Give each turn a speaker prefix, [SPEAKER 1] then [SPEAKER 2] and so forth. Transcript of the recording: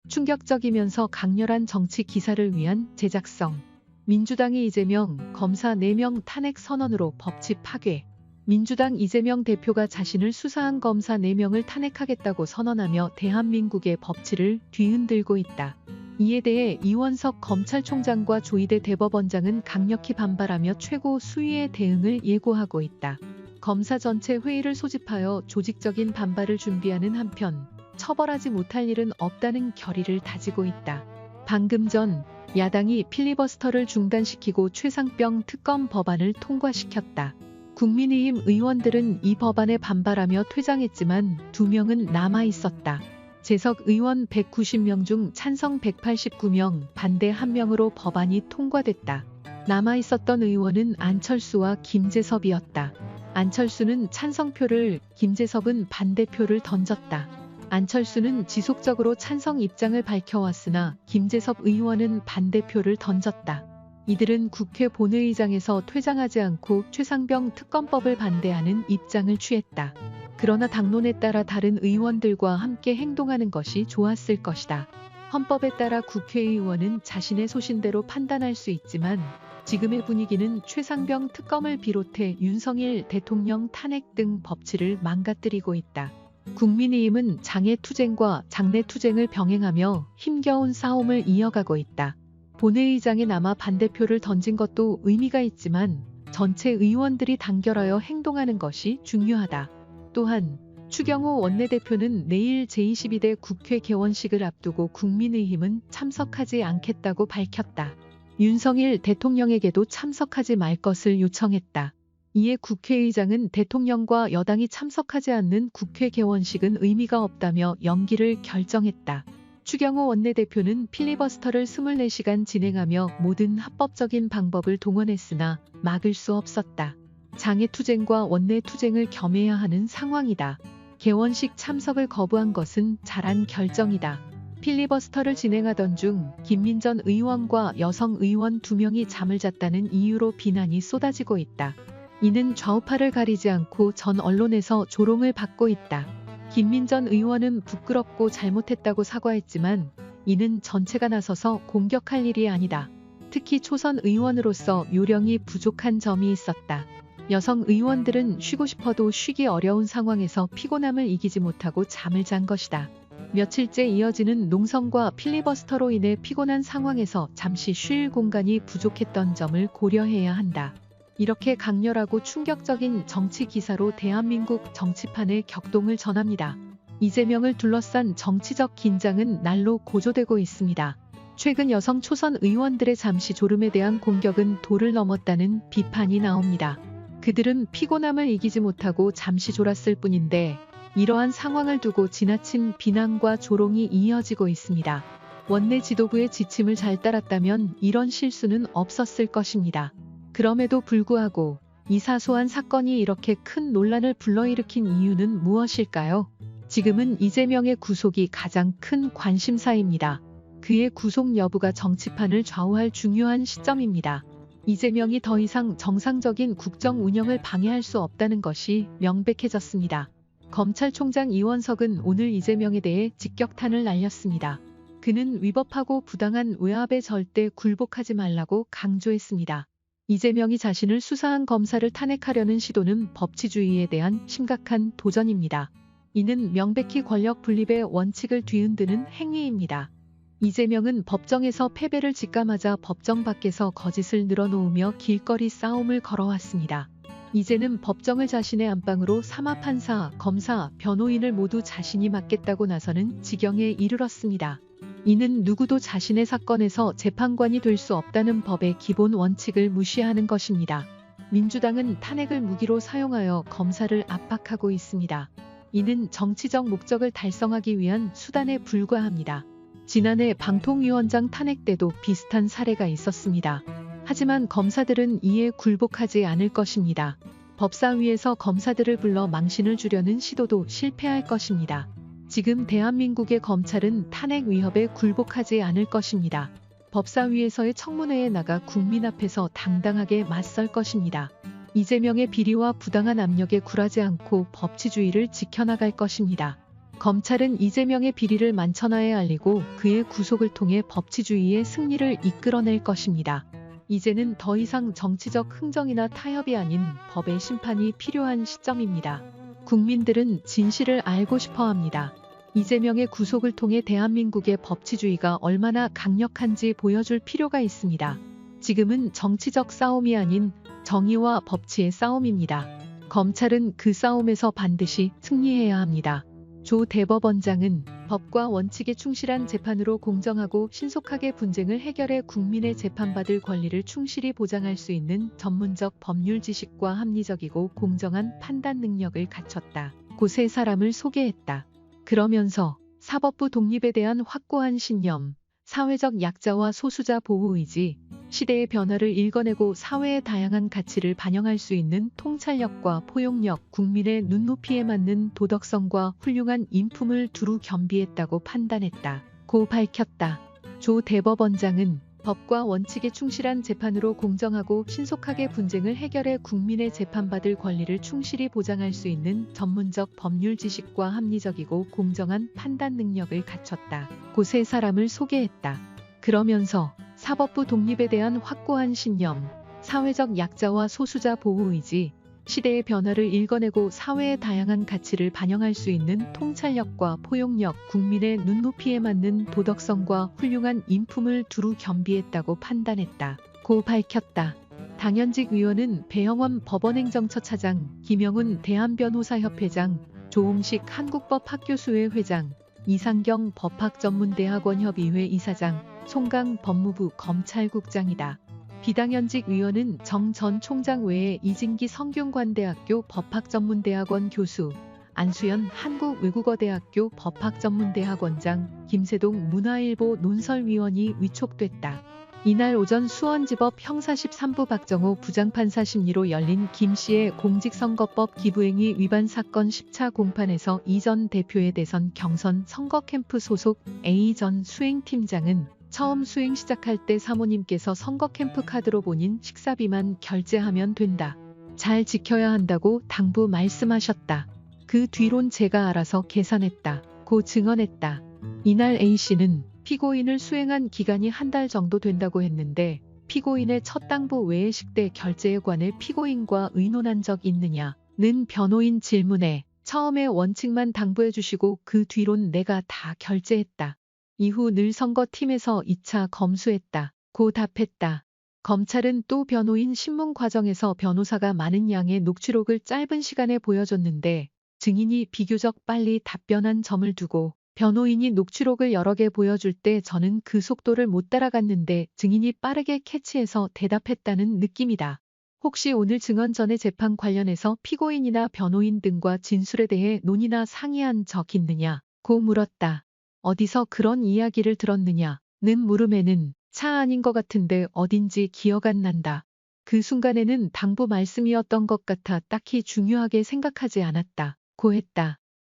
[SPEAKER 1] 충격적이면서 강렬한 정치 기사를 위한 제작성. 민주당이 이재명 검사 4명 탄핵 선언으로 법치 파괴. 민주당 이재명 대표가 자신을 수사한 검사 4명을 탄핵하겠다고 선언하며 대한민국의 법치를 뒤흔들고 있다. 이에 대해 이원석 검찰총장과 조희대 대법원장은 강력히 반발하며 최고 수위의 대응을 예고하고 있다. 검사 전체 회의를 소집하여 조직적인 반발을 준비하는 한편 처벌하지 못할 일은 없다는 결의를 다지고 있다. 방금 전 야당이 필리버스터를 중단시키고 최상병 특검 법안을 통과시켰다. 국민의힘 의원들은 이 법안에 반발하며 퇴장했지만 2명은 남아있었다. 재석 의원 190명 중 찬성 189명, 반대 1명으로 법안이 통과됐다. 남아있었던 의원은 안철수와 김재섭이었다. 안철수는 찬성표를, 김재섭은 반대표를 던졌다. 안철수는 지속적으로 찬성 입장을 밝혀왔으나 김재섭 의원은 반대표를 던졌다. 이들은 국회 본회의장에서 퇴장하지 않고 최상병 특검법을 반대하는 입장을 취했다. 그러나 당론에 따라 다른 의원들과 함께 행동하는 것이 좋았을 것이다. 헌법에 따라 국회의원은 자신의 소신대로 판단할 수 있지만 지금의 분위기는 최상병 특검을 비롯해 윤석열 대통령 탄핵 등 법치를 망가뜨리고 있다. 국민의힘은 장외투쟁과 장내투쟁을 병행하며 힘겨운 싸움을 이어가고 있다. 본회의장에 남아 반대표를 던진 것도 의미가 있지만 전체 의원들이 단결하여 행동하는 것이 중요하다. 또한 추경호 원내대표는 내일 제22대 국회 개원식을 앞두고 국민의힘은 참석하지 않겠다고 밝혔다. 윤석열 대통령에게도 참석하지 말 것을 요청했다. 이에 국회의장은 대통령과 여당이 참석하지 않는 국회 개원식은 의미가 없다며 연기를 결정했다. 추경호 원내대표는 필리버스터를 24시간 진행하며 모든 합법적인 방법을 동원했으나 막을 수 없었다. 장외투쟁과 원내투쟁을 겸해야 하는 상황이다. 개원식 참석을 거부한 것은 잘한 결정이다. 필리버스터를 진행하던 중 김민전 의원과 여성 의원 2명이 잠을 잤다는 이유로 비난이 쏟아지고 있다. 이는 좌우파를 가리지 않고 전 언론에서 조롱을 받고 있다. 김민전 의원은 부끄럽고 잘못했다고 사과했지만 이는 전체가 나서서 공격할 일이 아니다. 특히 초선 의원으로서 요령이 부족한 점이 있었다. 여성 의원들은 쉬고 싶어도 쉬기 어려운 상황에서 피곤함을 이기지 못하고 잠을 잔 것이다. 며칠째 이어지는 농성과 필리버스터로 인해 피곤한 상황에서 잠시 쉴 공간이 부족했던 점을 고려해야 한다. 이렇게 강렬하고 충격적인 정치 기사로 대한민국 정치판의 격동을 전합니다. 이재명을 둘러싼 정치적 긴장은 날로 고조되고 있습니다. 최근 여성 초선 의원들의 잠시 졸음에 대한 공격은 도를 넘었다는 비판이 나옵니다. 그들은 피곤함을 이기지 못하고 잠시 졸았을 뿐인데 이러한 상황을 두고 지나친 비난과 조롱이 이어지고 있습니다. 원내 지도부의 지침을 잘 따랐다면 이런 실수는 없었을 것입니다. 그럼에도 불구하고 이 사소한 사건이 이렇게 큰 논란을 불러일으킨 이유는 무엇일까요? 지금은 이재명의 구속이 가장 큰 관심사입니다. 그의 구속 여부가 정치판을 좌우할 중요한 시점입니다. 이재명이 더 이상 정상적인 국정 운영을 방해할 수 없다는 것이 명백해졌습니다. 검찰총장 이원석은 오늘 이재명에 대해 직격탄을 날렸습니다. 그는 위법하고 부당한 외압에 절대 굴복하지 말라고 강조했습니다. 이재명이 자신을 수사한 검사를 탄핵하려는 시도는 법치주의에 대한 심각한 도전입니다. 이는 명백히 권력 분립의 원칙을 뒤흔드는 행위입니다. 이재명은 법정에서 패배를 직감하자 법정 밖에서 거짓을 늘어놓으며 길거리 싸움을 걸어왔습니다. 이제는 법정을 자신의 안방으로 삼아 판사, 검사, 변호인을 모두 자신이 맡겠다고 나서는 지경에 이르렀습니다. 이는 누구도 자신의 사건에서 재판관이 될 수 없다는 법의 기본 원칙을 무시하는 것입니다. 민주당은 탄핵을 무기로 사용하여 검사를 압박하고 있습니다. 이는 정치적 목적을 달성하기 위한 수단에 불과합니다. 지난해 방통위원장 탄핵 때도 비슷한 사례가 있었습니다. 하지만 검사들은 이에 굴복하지 않을 것입니다. 법사위에서 검사들을 불러 망신을 주려는 시도도 실패할 것입니다. 지금 대한민국의 검찰은 탄핵 위협에 굴복하지 않을 것입니다. 법사위에서의 청문회에 나가 국민 앞에서 당당하게 맞설 것입니다. 이재명의 비리와 부당한 압력에 굴하지 않고 법치주의를 지켜나갈 것입니다. 검찰은 이재명의 비리를 만천하에 알리고 그의 구속을 통해 법치주의의 승리를 이끌어낼 것입니다. 이제는 더 이상 정치적 흥정이나 타협이 아닌 법의 심판이 필요한 시점입니다. 국민들은 진실을 알고 싶어 합니다. 이재명의 구속을 통해 대한민국의 법치주의가 얼마나 강력한지 보여줄 필요가 있습니다. 지금은 정치적 싸움이 아닌 정의와 법치의 싸움입니다. 검찰은 그 싸움에서 반드시 승리해야 합니다. 조 대법원장은 법과 원칙에 충실한 재판으로 공정하고 신속하게 분쟁을 해결해 국민의 재판받을 권리를 충실히 보장할 수 있는 전문적 법률 지식과 합리적이고 공정한 판단 능력을 갖췄다.고 세 사람을 소개했다. 그러면서 사법부 독립에 대한 확고한 신념, 사회적 약자와 소수자 보호 의지, 시대의 변화를 읽어내고 사회의 다양한 가치를 반영할 수 있는 통찰력과 포용력, 국민의 눈높이에 맞는 도덕성과 훌륭한 인품을 두루 겸비했다고 판단했다.고 밝혔다. 조 대법원장은 법과 원칙에 충실한 재판으로 공정하고 신속하게 분쟁을 해결해 국민의 재판받을 권리를 충실히 보장할 수 있는 전문적 법률 지식과 합리적이고 공정한 판단 능력을 갖췄다.고 세 사람을 소개했다. 그러면서 사법부 독립에 대한 확고한 신념, 사회적 약자와 소수자 보호 의지, 시대의 변화를 읽어내고 사회의 다양한 가치를 반영할 수 있는 통찰력과 포용력, 국민의 눈높이에 맞는 도덕성과 훌륭한 인품을 두루 겸비했다고 판단했다.고 밝혔다. 당현직 위원은 배영원 법원행정처 차장, 김영훈 대한변호사협회장, 조홍식 한국법학교수회 회장, 이상경 법학전문대학원협의회 이사장, 송강 법무부 검찰국장이다. 비당현직 위원은 정 전 총장 외에 이진기 성균관대학교 법학전문대학원 교수, 안수연 한국외국어대학교 법학전문대학원장, 김세동 문화일보 논설위원이 위촉됐다. 이날 오전 수원지법 형사 13부 박정호 부장판사 심리로 열린 김씨의 공직선거법 기부행위 위반 사건 10차 공판에서 이 전 대표의 대선 경선 선거캠프 소속 A 전 수행팀장은 처음 수행 시작할 때 사모님께서 선거캠프 카드로 본인 식사비만 결제하면 된다. 잘 지켜야 한다고 당부 말씀하셨다. 그 뒤론 제가 알아서 계산했다.고 증언했다. 이날 A씨는 피고인을 수행한 기간이 한 달 정도 된다고 했는데 피고인의 첫 당부 외의 식대 결제에 관해 피고인과 의논한 적 있느냐는 변호인 질문에 처음에 원칙만 당부해 주시고 그 뒤론 내가 다 결제했다. 이후 늘 선거팀에서 2차 검수했다.고 답했다. 검찰은 또 변호인 신문 과정에서 변호사가 많은 양의 녹취록을 짧은 시간에 보여줬는데 증인이 비교적 빨리 답변한 점을 두고 변호인이 녹취록을 여러 개 보여줄 때 저는 그 속도를 못 따라갔는데 증인이 빠르게 캐치해서 대답했다는 느낌이다. 혹시 오늘 증언 전에 재판 관련해서 피고인이나 변호인 등과 진술에 대해 논의나 상의한 적 있느냐고 물었다. 어디서 그런 이야기를 들었느냐는 물음에는 차 아닌 것 같은데 어딘지 기억 안 난다. 그 순간에는 당부 말씀이었던 것 같아 딱히 중요하게 생각하지 않았다고 했다.